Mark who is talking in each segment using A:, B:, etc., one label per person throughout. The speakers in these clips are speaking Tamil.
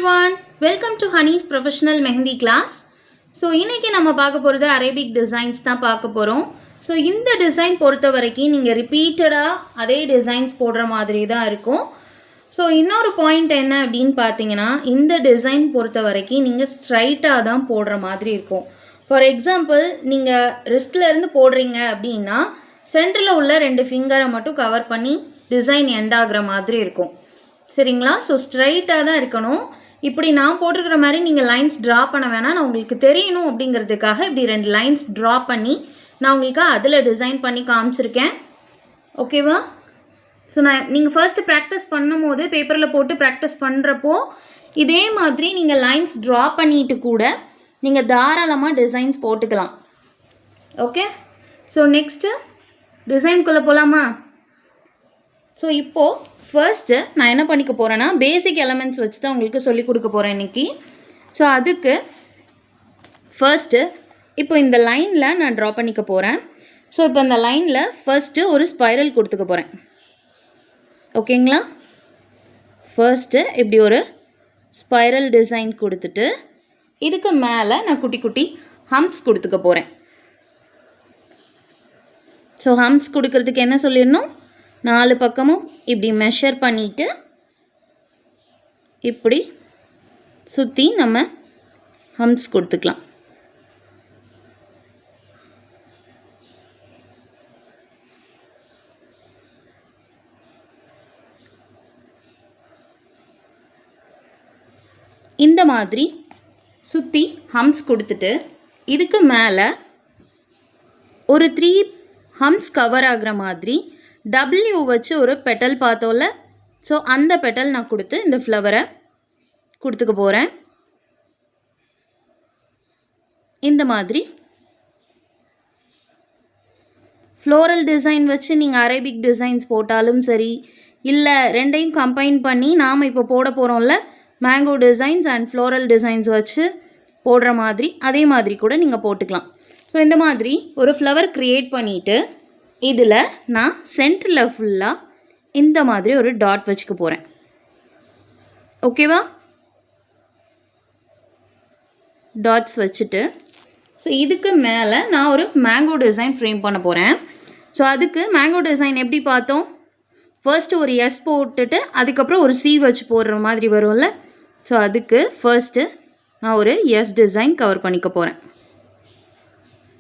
A: everyone, welcome to Honey's Professional Mehendi class. So இன்னைக்கு நம்ம பார்க்க போறது அரேபிக் டிசைன்ஸ் தான் பார்க்க போறோம். ஸோ இந்த டிசைன் பொறுத்த வரைக்கும் நீங்கள் ரிப்பீட்டடாக அதே டிசைன்ஸ் போடுற மாதிரி தான் இருக்கும். ஸோ இன்னொரு பாயிண்ட் என்ன அப்படின்னு பார்த்தீங்கன்னா, இந்த டிசைன் பொறுத்த வரைக்கும் நீங்கள் ஸ்ட்ரைட்டாக தான் போடுற மாதிரி இருக்கும். ஃபார் எக்ஸாம்பிள், நீங்கள் ரிஸ்ட்லேருந்து போடுறீங்க அப்படின்னா சென்டரில் உள்ள 2 ஃபிங்கரை மட்டும் கவர் பண்ணி டிசைன் எண்ட் ஆகிற மாதிரி இருக்கும். சரிங்களா? ஸோ ஸ்ட்ரைட்டாக தான் இருக்கணும். இப்படி நான் போட்டிருக்கிற மாதிரி நீங்கள் லைன்ஸ் ட்ரா பண்ண வேணாம். நான் உங்களுக்கு தெரியணும் அப்படிங்கிறதுக்காக இப்படி 2 லைன்ஸ் ட்ரா பண்ணி நான் உங்களுக்கு அதில் டிசைன் பண்ணி காமிச்சிருக்கேன். ஓகேவா? ஸோ நீங்கள் ஃபர்ஸ்ட்டு ப்ராக்டிஸ் பண்ணும் போது பேப்பரில் போட்டு ப்ராக்டிஸ் பண்ணுறப்போ இதே மாதிரி நீங்கள் லைன்ஸ் ட்ரா பண்ணிட்டு கூட நீங்கள் தாராளமாக டிசைன்ஸ் போட்டுக்கலாம். ஓகே, ஸோ நெக்ஸ்ட்டு டிசைன்குள்ளே போகலாமா? ஸோ இப்போது ஃபர்ஸ்ட்டு நான் என்ன பண்ணிக்க போகிறேன்னா, பேசிக் எலமெண்ட்ஸ் வச்சு தான் உங்களுக்கு சொல்லிக் கொடுக்க போகிறேன் இன்றைக்கி. ஸோ அதுக்கு ஃபர்ஸ்ட்டு இப்போ இந்த லைனில் நான் ட்ரா பண்ணிக்க போகிறேன். ஸோ இப்போ இந்த லைனில் ஃபர்ஸ்ட்டு ஒரு ஸ்பைரல் கொடுத்துக்க போகிறேன். ஓகேங்களா? ஃபர்ஸ்ட்டு இப்படி ஒரு ஸ்பைரல் டிசைன் கொடுத்துட்டு இதுக்கு மேலே நான் குட்டி குட்டி ஹம்ப்ஸ் கொடுத்துக்க போகிறேன். ஸோ ஹம்ப்ஸ் கொடுக்கறதுக்கு என்ன சொல்லிடணும், 4 பக்கமும் இப்படி மெஷர் பண்ணிவிட்டு இப்படி சுற்றி நம்ம ஹம்ப்ஸ் கொடுத்துக்கலாம். இந்த மாதிரி சுற்றி ஹம்ப்ஸ் கொடுத்துட்டு இதுக்கு மேலே ஒரு 3 ஹம்ப்ஸ் கவர் ஆகிற மாதிரி W வச்சு ஒரு பெட்டல் பார்த்தோம்ல, ஸோ அந்த பெட்டல் நான் கொடுத்து இந்த ஃப்ளவரை கொடுத்துக்க போகிறேன். இந்த மாதிரி ஃப்ளோரல் டிசைன் வச்சு நீங்கள் அரேபிக் டிசைன்ஸ் போட்டாலும் சரி, இல்லை ரெண்டையும் கம்பைன் பண்ணி நாம் இப்போ போட போகிறோம்ல mango designs and floral designs வச்சு போடுற மாதிரி அதே மாதிரி கூட நீங்கள் போட்டுக்கலாம். ஸோ இந்த மாதிரி ஒரு ஃப்ளவர் க்ரியேட் பண்ணிவிட்டு இதில் நான் சென்டரில் ஃபுல்லாக இந்த மாதிரி ஒரு டாட் வச்சுக்க போகிறேன். ஓகேவா? டாட்ஸ் வச்சுட்டு ஸோ இதுக்கு மேலே நான் ஒரு மேங்கோ டிசைன் ஃப்ரேம் பண்ண போகிறேன். ஸோ அதுக்கு மேங்கோ டிசைன் எப்படி பார்த்தோம், ஃபர்ஸ்ட்டு ஒரு S போட்டுட்டு அதுக்கப்புறம் ஒரு C வச்சு போடுற மாதிரி வரும்ல. ஸோ அதுக்கு ஃபர்ஸ்ட்டு நான் ஒரு S டிசைன் கவர் பண்ணிக்க போகிறேன்.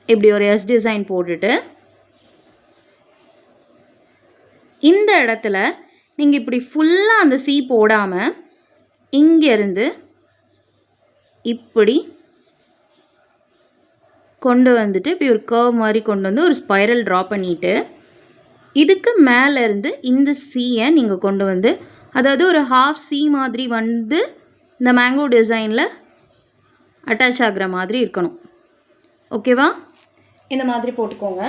A: இப்படி ஒரு S டிசைன் போட்டுட்டு இந்த இடத்துல நீங்கள் இப்படி ஃபுல்லாக அந்த C போடாமல் இங்கேருந்து இப்படி கொண்டு வந்துட்டு இப்படி ஒரு கர்வ் மாதிரி கொண்டு வந்து ஒரு ஸ்பைரல் ட்ரா பண்ணிவிட்டு இதுக்கு மேலேருந்து இந்த Cயை நீங்கள் கொண்டு வந்து, அதாவது ஒரு ½ C மாதிரி வந்து இந்த மேங்கோ டிசைனில் அட்டாச் ஆகிற மாதிரி இருக்கணும். ஓகேவா? இந்த மாதிரி போட்டுக்கோங்க.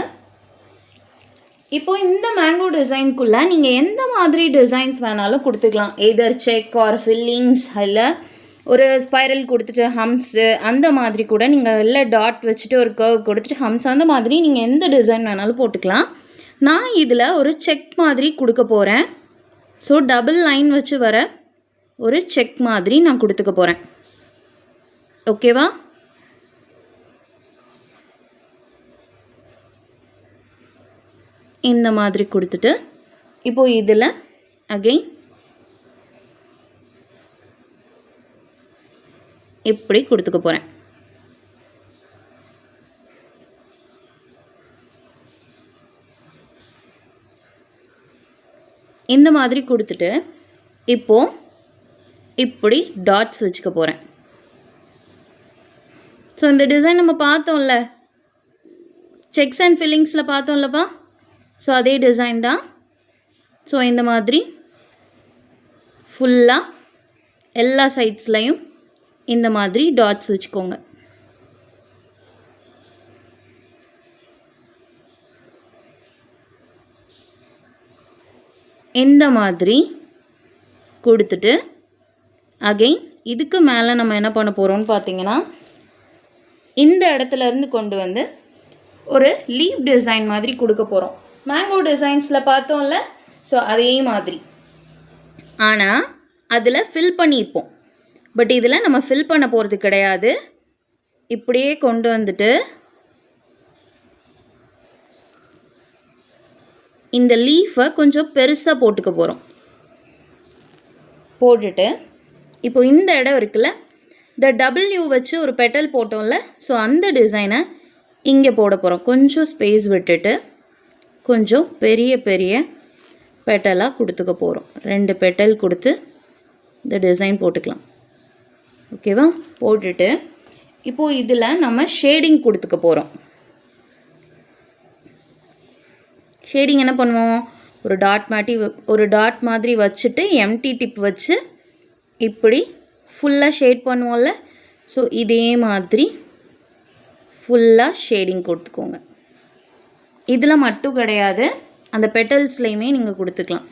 A: இப்போது இந்த மேங்கோ டிசைனுக்குள்ளே நீங்கள் எந்த மாதிரி டிசைன்ஸ் வேணாலும் கொடுத்துக்கலாம். எதர் செக் ஆர் ஃபில்லிங்ஸ், இல்லை ஒரு ஸ்பைரல் கொடுத்துட்டு ஹம்ப்ஸு அந்த மாதிரி கூட நீங்கள் இல்லை டாட் வச்சுட்டு ஒரு கர்வ் கொடுத்துட்டு ஹம்ப்ஸ் அந்த மாதிரி நீங்கள் எந்த டிசைன் வேணாலும் போட்டுக்கலாம். நான் இதில் ஒரு செக் மாதிரி கொடுக்க போகிறேன். ஸோ டபுள் லைன் வச்சு வர ஒரு செக் மாதிரி நான் கொடுத்துக்க போகிறேன். ஓகேவா? இந்த மாதிரி கொடுத்துட்டு இப்போது இதில் அகெயின் இப்படி கொடுத்துக்க போகிறேன். இந்த மாதிரி கொடுத்துட்டு இப்போது இப்படி டாட்ஸ் வச்சுக்க போகிறேன். ஸோ இந்த டிசைன் நம்ம பார்த்தோம்ல, செக்ஸ் அண்ட் ஃபில்லிங்ஸில் பார்த்தோம்லப்பா, ஸோ அதே டிசைன் தான். ஸோ இந்த மாதிரி ஃபுல்லாக எல்லா சைட்ஸ்லையும் இந்த மாதிரி டாட்ஸ் வச்சுக்கோங்க. இந்த மாதிரி கொடுத்துட்டு அகெயின் இதுக்கு மேலே நம்ம என்ன பண்ண போகிறோம்னு பார்த்தீங்கன்னா, இந்த இடத்துலேருந்து கொண்டு வந்து ஒரு லீவ் டிசைன் மாதிரி கொடுக்க போகிறோம். மேங்கோ டிசைன்ஸில் பார்த்தோம்ல, ஸோ அதே மாதிரி ஆனால் அதில் ஃபில் பண்ணியிருப்போம். பட் இதில் நம்ம ஃபில் பண்ண போகிறது கிடையாது. இப்படியே கொண்டு வந்துட்டு இந்த லீஃபை கொஞ்சம் பெருசாக போட்டுக்க போகிறோம். போட்டுட்டு இப்போ இந்த இடம் இருக்குல்ல, இந்த டபிள்யூ வச்சு ஒரு பெட்டல் போட்டோம்ல, ஸோ அந்த டிசைனை இங்கே போட போகிறோம். கொஞ்சம் ஸ்பேஸ் விட்டுட்டு கொஞ்சம் பெரிய பெரிய பெட்டலாக கொடுத்துக்க போகிறோம். 2 பெட்டல் கொடுத்து இந்த டிசைன் போட்டுக்கலாம். ஓகேவா? போட்டுட்டு இப்போது இதில் நம்ம ஷேடிங் கொடுத்துக்க போகிறோம். ஷேடிங் என்ன பண்ணுவோம், ஒரு டாட் மாதிரி வச்சுட்டு எம்டி டிப் வச்சு இப்படி ஃபுல்லாக ஷேட் பண்ணுவோம்ல, ஸோ இதே மாதிரி ஃபுல்லாக ஷேடிங் கொடுத்துக்கோங்க. இதில் மட்டும் கிடையாது, அந்த பெட்டல்ஸ்லேயுமே நீங்கள் கொடுத்துக்கலாம்.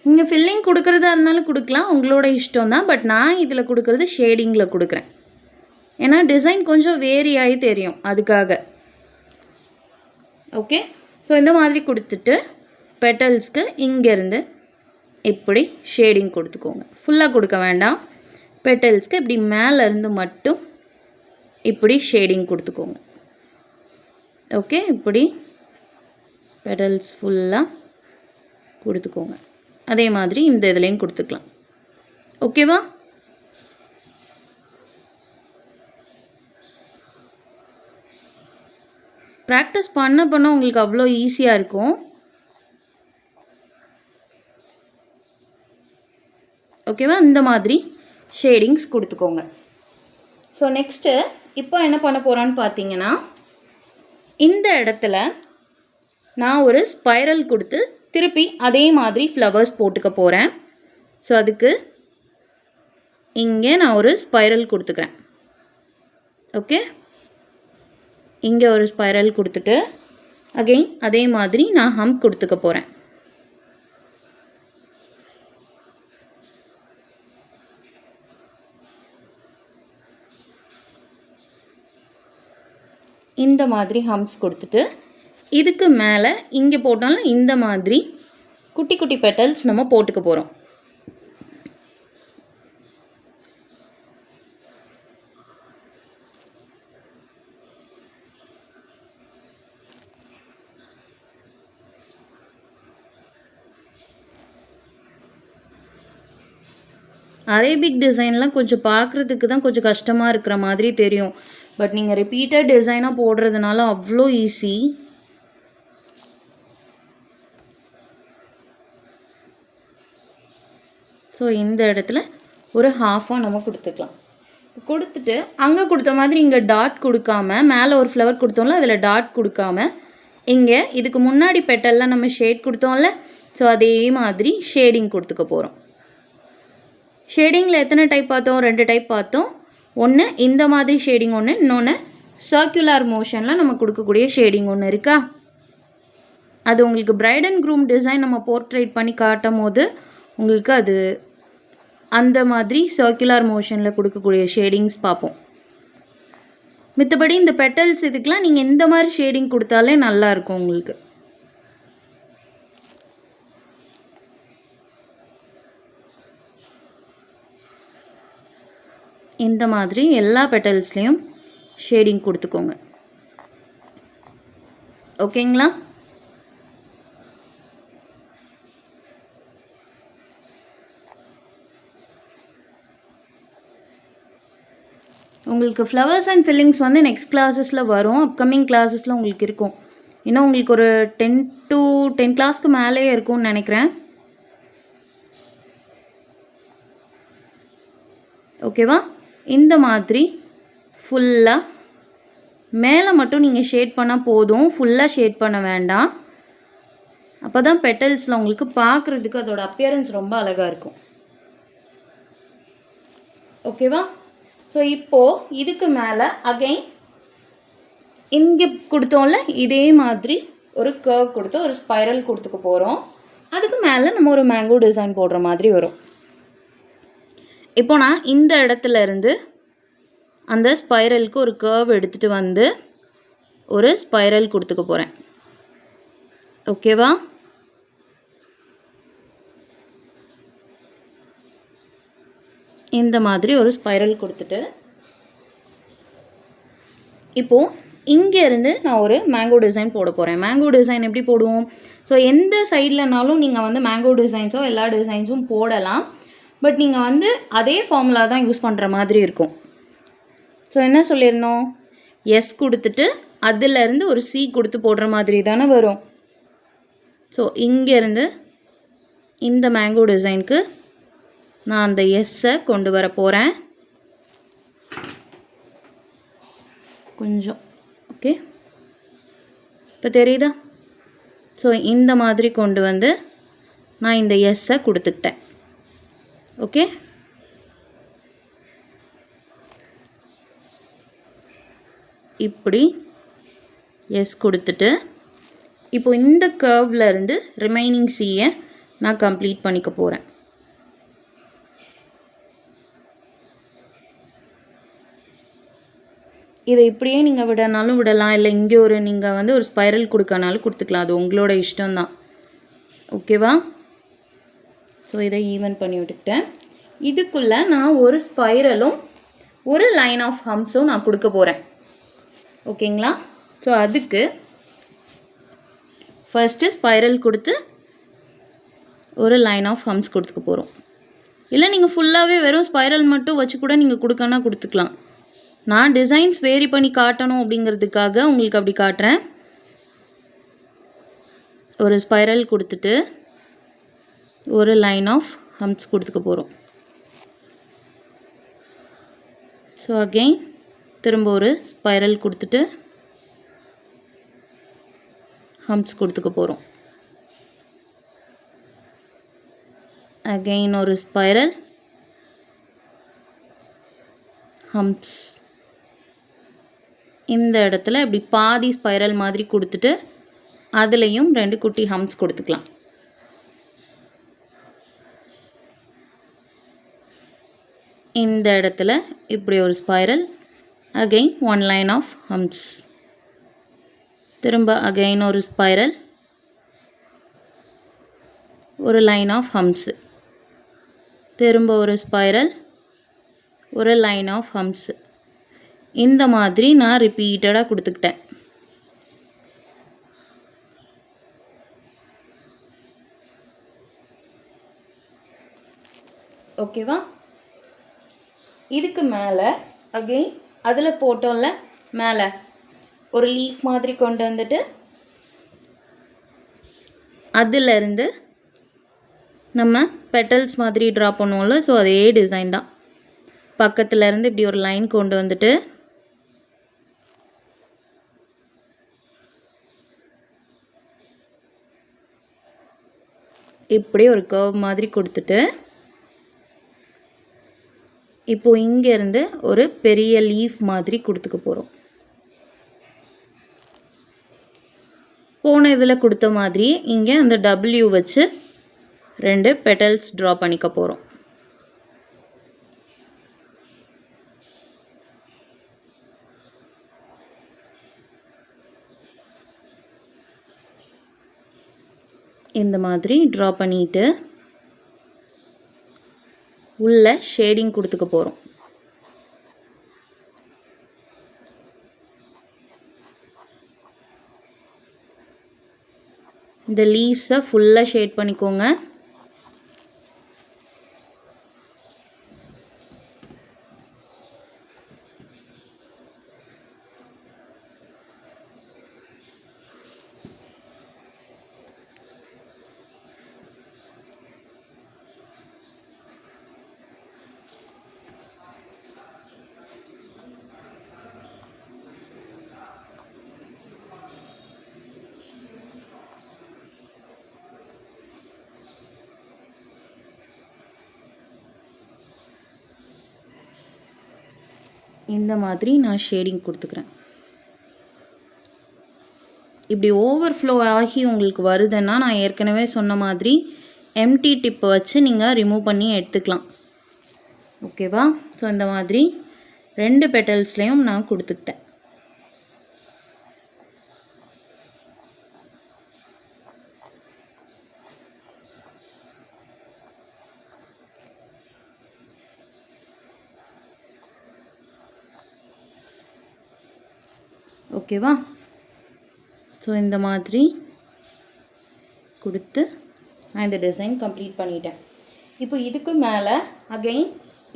A: நீங்கள் ஃபில்லிங் கொடுக்குறதா இருந்தாலும் கொடுக்கலாம், உங்களோட இஷ்டம் தான். பட் நான் இதில் கொடுக்குறது ஷேடிங்கில் கொடுக்குறேன். ஏன்னா டிசைன் கொஞ்சம் வேரி ஆகி தெரியும், அதுக்காக. ஓகே, ஸோ இந்த மாதிரி கொடுத்துட்டு பெட்டல்ஸ்க்கு இங்கேருந்து இப்படி ஷேடிங் கொடுத்துக்கோங்க. ஃபுல்லாக கொடுக்க வேண்டாம், பெட்டல்ஸ்க்கு இப்படி மேலேருந்து மட்டும் இப்படி ஷேடிங் கொடுத்துக்கோங்க. ஓகே, இப்படி பெட்டல்ஸ் ஃபுல்லாக கொடுத்துக்கோங்க. அதே மாதிரி இந்த இதுலேயும் கொடுத்துக்கலாம். ஓகேவா? ப்ராக்டிஸ் பண்ண உங்களுக்கு அவ்வளோ ஈஸியாக இருக்கும். ஓகேவா? இந்த மாதிரி ஷேடிங்ஸ் கொடுத்துக்கோங்க. ஸோ நெக்ஸ்ட்டு இப்போ என்ன பண்ண போகிறான்னு பார்த்தீங்கன்னா, இந்த இடத்துல நான் ஒரு ஸ்பைரல் கொடுத்து திருப்பி அதே மாதிரி ஃப்ளவர்ஸ் போட்டுக்க போகிறேன். ஸோ அதுக்கு இங்கே நான் ஒரு ஸ்பைரல் கொடுத்துக்கிறேன். ஓகே, இங்கே ஒரு ஸ்பைரல் கொடுத்துட்டு அகெயின் அதே மாதிரி நான் ஹம்ப் கொடுத்துக்க போகிறேன். இந்த மாதிரி ஹம்ப்ஸ் கொடுத்துட்டு இதுக்கு மேலே இங்கே போட்டாலும் இந்த மாதிரி குட்டி குட்டி பெட்டல்ஸ் நம்ம போட்டுக்க போகிறோம். அரேபிக் டிசைன்லாம் கொஞ்சம் பார்க்குறதுக்கு தான் கொஞ்சம் கஷ்டமாக இருக்கிற மாதிரி தெரியும். பட் நீங்கள் ரிப்பீட்டட் டிசைனாக போடுறதுனால அவ்வளோ ஈஸி. ஸோ இந்த இடத்துல ஒரு ஹாஃபாக நம்ம கொடுத்துக்கலாம். கொடுத்துட்டு அங்கே கொடுத்த மாதிரி இங்கே டாட் கொடுக்காம, மேலே ஒரு ஃப்ளவர் கொடுத்தோம்ல அதில் டாட் கொடுக்காம, இங்கே இதுக்கு முன்னாடி பெட்டல்லாம் நம்ம ஷேட் கொடுத்தோம்ல, ஸோ அதே மாதிரி ஷேடிங் கொடுத்துக்க போகிறோம். ஷேடிங்கில் எத்தனை டைப் பார்த்தோம்? 2 டைப் பார்த்தோம். ஒன்று இந்த மாதிரி ஷேடிங் ஒன்று, இன்னொன்று சர்க்குலர் மோஷனில் நம்ம கொடுக்கக்கூடிய ஷேடிங் ஒன்று இருக்கா. அது உங்களுக்கு பிரைட் அண்ட் க்ரூம் டிசைன் நம்ம போர்ட்ரேட் பண்ணி காட்டும் போது உங்களுக்கு அது அந்த மாதிரி சர்க்குலர் மோஷனில் கொடுக்கக்கூடிய ஷேடிங்ஸ் பார்ப்போம். மித்தபடி இந்த பெட்டல்ஸ் இதுக்கெலாம் நீங்கள் இந்த மாதிரி ஷேடிங் கொடுத்தாலே நல்லாயிருக்கும் உங்களுக்கு. இந்த மாதிரி எல்லா பெட்டல்ஸ்லேயும் ஷேடிங் கொடுத்துக்கோங்க. ஓகேங்களா? உங்களுக்கு ஃப்ளவர்ஸ் அண்ட் ஃபில்லிங்ஸ் வந்து நெக்ஸ்ட் கிளாஸஸில் வரும், அப்கமிங் கிளாஸஸில் உங்களுக்கு இருக்கும். இன்னும் உங்களுக்கு ஒரு 10 கிளாஸ்க்கு மேலேயே இருக்கும்னு நினைக்கிறேன். ஓகேவா? இந்த மாதிரி ஃபுல்லாக மேலே மட்டும் நீங்கள் ஷேட் பண்ணால் போதும், ஃபுல்லாக ஷேட் பண்ண வேண்டாம். அப்போ தான் பெட்டல்ஸில் உங்களுக்கு பார்க்குறதுக்கு அதோட அப்பியரன்ஸ் ரொம்ப அழகாக இருக்கும். ஓகேவா? ஸோ இப்போது இதுக்கு மேலே அகெயின் இங்கே கொடுத்தோம்ல இதே மாதிரி ஒரு கர்வ் கொடுத்து ஒரு ஸ்பைரல் கொடுத்துக்க போகிறோம். அதுக்கு மேலே நம்ம ஒரு மேங்கோ டிசைன் போடுற மாதிரி வரும். இப்போ நான் இந்த இடத்துல இருந்து அந்த ஸ்பைரலுக்கு ஒரு கர்வ் எடுத்துகிட்டு வந்து ஒரு ஸ்பைரல் கொடுத்துக்க போகிறேன். ஓகேவா? இந்த மாதிரி ஒரு ஸ்பைரல் கொடுத்துட்டு இப்போது இங்கேருந்து நான் ஒரு மேங்கோ டிசைன் போட போகிறேன். மேங்கோ டிசைன் எப்படி போடுவோம்? ஸோ எந்த சைட்லனாலும் நீங்கள் வந்து மேங்கோ டிசைன்ஸோ எல்லா டிசைன்ஸும் போடலாம். பட் நீங்கள் வந்து அதே ஃபார்முலா தான் யூஸ் பண்ணுற மாதிரி இருக்கும். ஸோ என்ன சொல்லியிருந்தோம்? எஸ் கொடுத்துட்டு அதிலேருந்து ஒரு சி கொடுத்து போடுற மாதிரி தானே வரும். ஸோ இங்கேருந்து இந்த மேங்கோ டிசைனுக்கு நான் அந்த எஸ்ஸை கொண்டு வர போகிறேன். கொஞ்சம் ஓகே, இப்போ தெரியுதா? ஸோ இந்த மாதிரி கொண்டு வந்து நான் இந்த எஸ்ஸை கொடுத்துக்கிட்டேன். ஓகே, இப்படி எஸ் கொடுத்துட்டு இப்போ இந்த கர்வ்ல இருந்து ரிமைனிங் சியை நான் கம்ப்ளீட் பண்ணிக்க போகிறேன். இதை இப்படியே நீங்கள் விடனாலும் விடலாம், இல்லை இங்கே ஒரு நீங்கள் வந்து ஒரு ஸ்பைரல் கொடுக்கனாலும் கொடுத்துக்கலாம். அது உங்களோட இஷ்டம்தான். ஓகேவா? ஸோ இதை ஈவன் பண்ணி விட்டுக்கிட்டேன். இதுக்குள்ளே நான் ஒரு ஸ்பைரலும் ஒரு லைன் ஆஃப் ஹம்ப்ஸும் நான் கொடுக்க போகிறேன். ஓகேங்களா? ஸோ அதுக்கு ஃபஸ்ட்டு ஸ்பைரல் கொடுத்து ஒரு லைன் ஆஃப் ஹம்ப்ஸ் கொடுத்துக்க போகிறோம். இல்லை நீங்கள் ஃபுல்லாகவே வெறும் ஸ்பைரல் மட்டும் வச்சு கூட நீங்கள் கொடுக்கனா கொடுத்துக்கலாம். நான் டிசைன்ஸ் வேரி பண்ணி காட்டணும் அப்படிங்கிறதுக்காக உங்களுக்கு அப்படி காட்டுறேன். ஒரு ஸ்பைரல் கொடுத்துட்டு ஒரு லைன் ஆஃப் ஹம்ப்ஸ் கொடுத்துக்க போகிறோம். ஸோ அகெயின் திரும்ப ஒரு ஸ்பைரல் கொடுத்துட்டு ஹம்ப்ஸ் கொடுத்துக்க போகிறோம். அகெயின் ஒரு ஸ்பைரல், ஹம்ப்ஸ். இந்த இடத்துல இப்படி பாதி ஸ்பைரல் மாதிரி கொடுத்துட்டு அதுலேயும் 2 குட்டி ஹம்ப்ஸ் கொடுத்துக்கலாம். இந்த இடத்துல இப்படி ஒரு spiral, again 1 line of humps. திரும்ப அகெயின் ஒரு ஸ்பைரல், ஒரு லைன் ஆஃப் ஹம்ப்ஸ். திரும்ப ஒரு ஸ்பைரல், ஒரு லைன் ஆஃப் ஹம்ப்ஸ். இந்த மாதிரி நான் ரிப்பீட்டடாக கொடுத்துக்கிட்டேன். ஓகேவா? இதுக்கு மேலே அகெயின் அதில் போட்டோம்ல மேலே ஒரு லீஃப் மாதிரி கொண்டு வந்துட்டு அதிலிருந்து நம்ம பெட்டல்ஸ் மாதிரி ட்ரா பண்ணுவோம்ல, ஸோ அதே டிசைன் தான். பக்கத்தில் இருந்து இப்படி ஒரு லைன் கொண்டு வந்துட்டு இப்படி ஒரு கர்வ் மாதிரி கொடுத்துட்டு இப்போது இங்கேருந்து ஒரு பெரிய லீஃப் மாதிரி கொடுத்துக்க போகிறோம். போன இதில் கொடுத்த மாதிரி இங்கே அந்த W வச்சு 2 பெட்டல்ஸ் ட்ரா பண்ணிக்க போகிறோம். இந்த மாதிரி ட்ரா பண்ணிட்டு உள்ள ஷேடிங் கொடுத்துக்க போகிறோம். இந்த லீவ்ஸை ஃபுல்லாக ஷேட் பண்ணிக்கோங்க. இந்த மாதிரி நான் ஷேடிங் கொடுத்துக்கிறேன். இப்படி ஓவர்ஃப்ளோ ஆகி உங்களுக்கு வருதுன்னா நான் ஏற்கனவே சொன்ன மாதிரி எம்டி டிப்பை வச்சு நீங்கள் ரிமூவ் பண்ணி எடுத்துக்கலாம். ஓகேவா? ஸோ இந்த மாதிரி 2 பெட்டல்ஸ்லேயும் நான் கொடுத்துக்கிட்டேன். ஓகேவா? ஸோ இந்த மாதிரி கொடுத்து நான் இந்த டிசைன் கம்ப்ளீட் பண்ணிட்டேன். இப்போ இதுக்கு மேலே அகைன்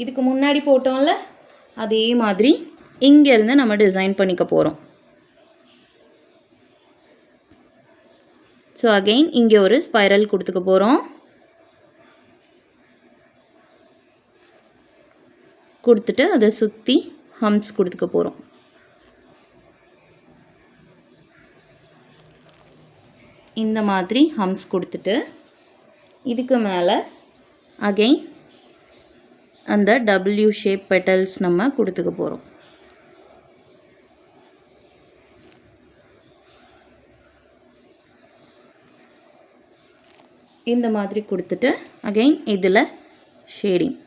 A: இதுக்கு முன்னாடி போட்டோம்ல அதே மாதிரி இங்கேருந்து நம்ம டிசைன் பண்ணிக்க போகிறோம். ஸோ அகெயின் இங்கே ஒரு ஸ்பைரல் கொடுத்துக்க போகிறோம். கொடுத்துட்டு அதை சுற்றி ஹம்ஸ் கொடுத்துக்க போகிறோம். இந்த மாதிரி ஹம்ஸ் கொடுத்துட்டு இதுக்கு மேலே அகெயின் அந்த W ஷேப் பெட்டல்ஸ் நம்ம கொடுத்துக்க போகிறோம். இந்த மாதிரி கொடுத்துட்டு அகெயின் இதில் ஷேடிங்.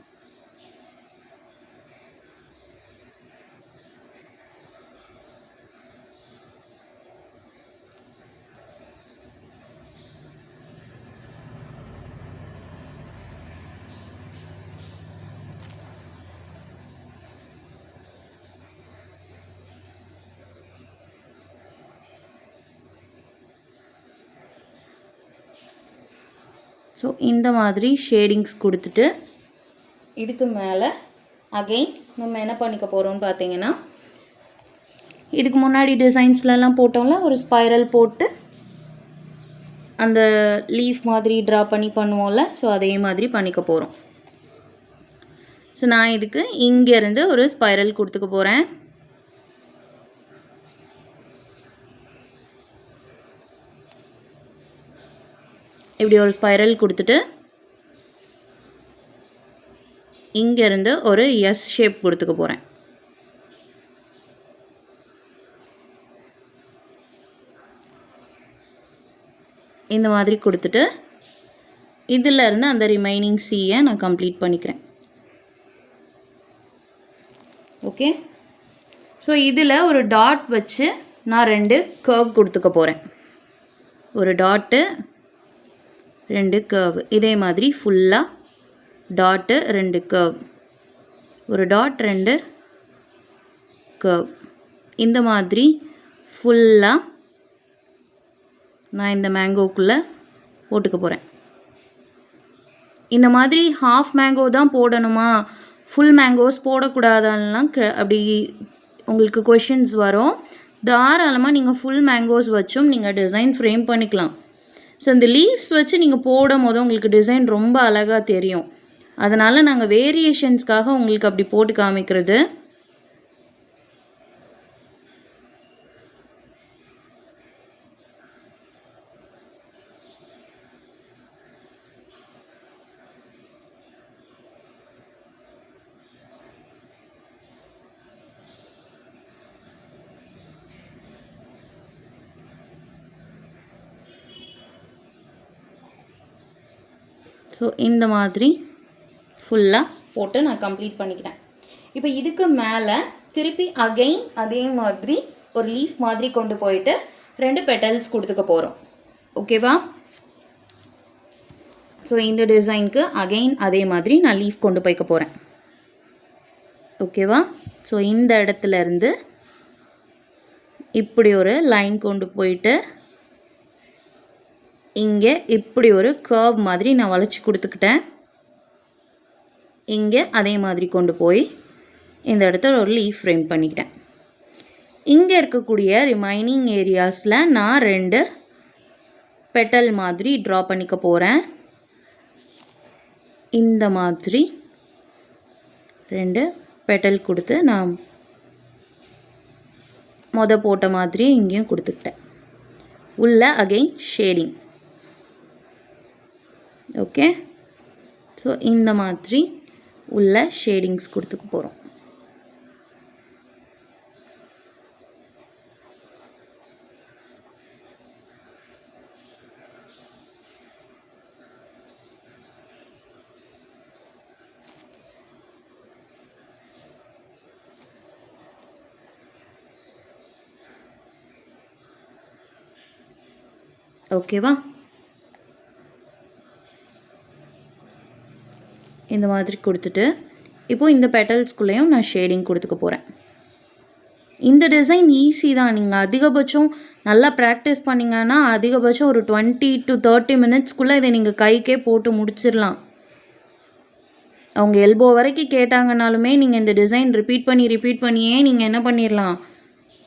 A: ஸோ இந்த மாதிரி ஷேடிங்ஸ் கொடுத்துட்டு இதுக்கு மேலே அகெயின் நம்ம என்ன பண்ணிக்க போகிறோம்னு பார்த்தீங்கன்னா இதுக்கு முன்னாடி டிசைன்ஸ்லலாம் போட்டோம்ல ஒரு ஸ்பைரல் போட்டு அந்த லீஃப் மாதிரி ட்ரா பண்ணி பண்ணுவோம்ல, ஸோ அதே மாதிரி பண்ணிக்க போகிறோம். ஸோ நான் இதுக்கு இங்கேருந்து ஒரு ஸ்பைரல் கொடுத்துக்க போகிறேன். இப்படி ஒரு ஸ்பைரல் கொடுத்துட்டு இங்கேருந்து ஒரு எஸ் ஷேப் கொடுத்துக்க போகிறேன். இந்த மாதிரி கொடுத்துட்டு இதிலேருந்து அந்த ரிமைனிங் சியை நான் கம்ப்ளீட் பண்ணிக்கிறேன். ஓகே, ஸோ இதில் ஒரு டாட் வச்சு நான் 2 கர்வ் கொடுத்துக்க போகிறேன். ஒரு டாட்டு 2 கர்வ், இதே மாதிரி ஃபுல்லாக டாட்டு 2 கர்வ், ஒரு டாட் 2 கர்வ், இந்த மாதிரி ஃபுல்லாக நான் இந்த மேங்கோக்குள்ளே போட்டுக்க போகிறேன். இந்த மாதிரி ஹாஃப் மேங்கோ தான் போடணுமா, ஃபுல் மேங்கோஸ் போடக்கூடாதான்லாம் அப்படி உங்களுக்கு கொஷின்ஸ் வரும். தாராளமாக நீங்கள் ஃபுல் மேங்கோஸ் வச்சும் நீங்கள் டிசைன் ஃப்ரேம் பண்ணிக்கலாம். ஸோ இந்த லீவ்ஸ் வச்சு நீங்கள் போடும் போது உங்களுக்கு டிசைன் ரொம்ப அழகாக தெரியும். அதனால் நாங்கள் வேரியேஷன்ஸ்க்காக உங்களுக்கு அப்படி போட்டு காமிக்கிறது. ஸோ இந்த மாதிரி ஃபுல்லாக போட்டு நான் கம்ப்ளீட் பண்ணிக்கிறேன். இப்போ இதுக்கு மேலே திருப்பி அகெயின் அதே மாதிரி ஒரு லீஃப் மாதிரி கொண்டு போயிட்டு 2 பெட்டல்ஸ் கொடுத்துக்க போகிறோம். ஓகேவா? ஸோ இந்த டிசைனுக்கு அகெயின் அதே மாதிரி நான் லீஃப் கொண்டு போய்க்க போகிறேன். ஓகேவா? ஸோ இந்த இடத்துல இருந்து இப்படி ஒரு லைன் கொண்டு போயிட்டு இங்கே இப்படி ஒரு கர்வ் மாதிரி நான் வளைச்சி கொடுத்துக்கிட்டேன். இங்கே அதே மாதிரி கொண்டு போய் இந்த இடத்துல ஒரு லீஃப் ஃப்ரேம் பண்ணிக்கிட்டேன். இங்கே இருக்கக்கூடிய ரிமைனிங் ஏரியாஸில் நான் 2 பெட்டல் மாதிரி ட்ரா பண்ணிக்க போகிறேன். இந்த மாதிரி 2 பெட்டல் கொடுத்து நான் போட்ட மாதிரி இங்கேயும் கொடுத்துக்கிட்டேன். உள்ள அகெயின் ஷேடிங். ஓகே, ஸோ இந்த மாதிரி உள்ள ஷேடிங்ஸ் கொடுத்துக்க போகிறோம். ஓகேவா? இந்த மாதிரி கொடுத்துட்டு இப்போது இந்த பெட்டல்ஸ்குள்ளேயும் நான் ஷேடிங் கொடுத்துக்க போகிறேன். இந்த டிசைன் ஈஸி தான். நீங்கள் அதிகபட்சம் நல்லா ப்ராக்டிஸ் பண்ணிங்கன்னா அதிகபட்சம் ஒரு 20 to 30 மினிட்ஸ்க்குள்ளே இதை நீங்கள் கைக்கே போட்டு முடிச்சிடலாம். அவங்க எல்போ வரைக்கும் கேட்டாங்கனாலுமே நீங்கள் இந்த டிசைன் ரிப்பீட் பண்ணியே நீங்கள் என்ன பண்ணிடலாம்,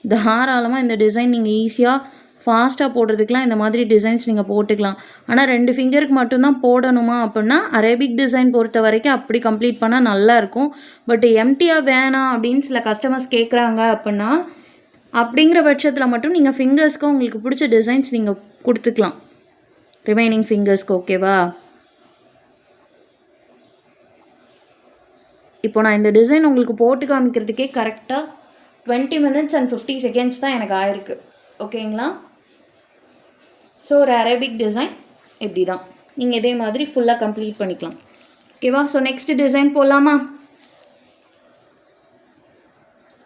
A: தாராளமாக இந்த டிசைன் நீங்கள் ஈஸியாக ஃபாஸ்ட்டாக போடுறதுக்கெலாம் இந்த மாதிரி டிசைன்ஸ் நீங்கள் போட்டுக்கலாம். ஆனால் 2 ஃபிங்கருக்கு மட்டும்தான் போடணுமா அப்படின்னா அரேபிக் டிசைன் பொறுத்த வரைக்கும் அப்படி கம்ப்ளீட் பண்ணால் நல்லாயிருக்கும். பட் எம்டியாக வேணாம் அப்படின்னு சில கஸ்டமர்ஸ் கேட்குறாங்க அப்படின்னா அப்படிங்கிற பட்சத்தில் மட்டும் நீங்கள் ஃபிங்கர்ஸ்க்கு உங்களுக்கு பிடிச்ச டிசைன்ஸ் நீங்கள் கொடுத்துக்கலாம் ரிமைனிங் ஃபிங்கர்ஸ்க்கு. ஓகேவா? இப்போ நான் இந்த டிசைன் உங்களுக்கு போட்டு காமிக்கிறதுக்கே கரெக்டாக 20 minutes and 50 seconds தான் எனக்கு ஆயிருக்கு. ஓகேங்களா? ஸோ ஒரு அரேபிக் டிசைன் இப்படி தான் நீங்கள் இதே மாதிரி ஃபுல்லாக கம்ப்ளீட் பண்ணிக்கலாம். ஓகேவா? ஸோ நெக்ஸ்ட் டிசைன் போகலாமா?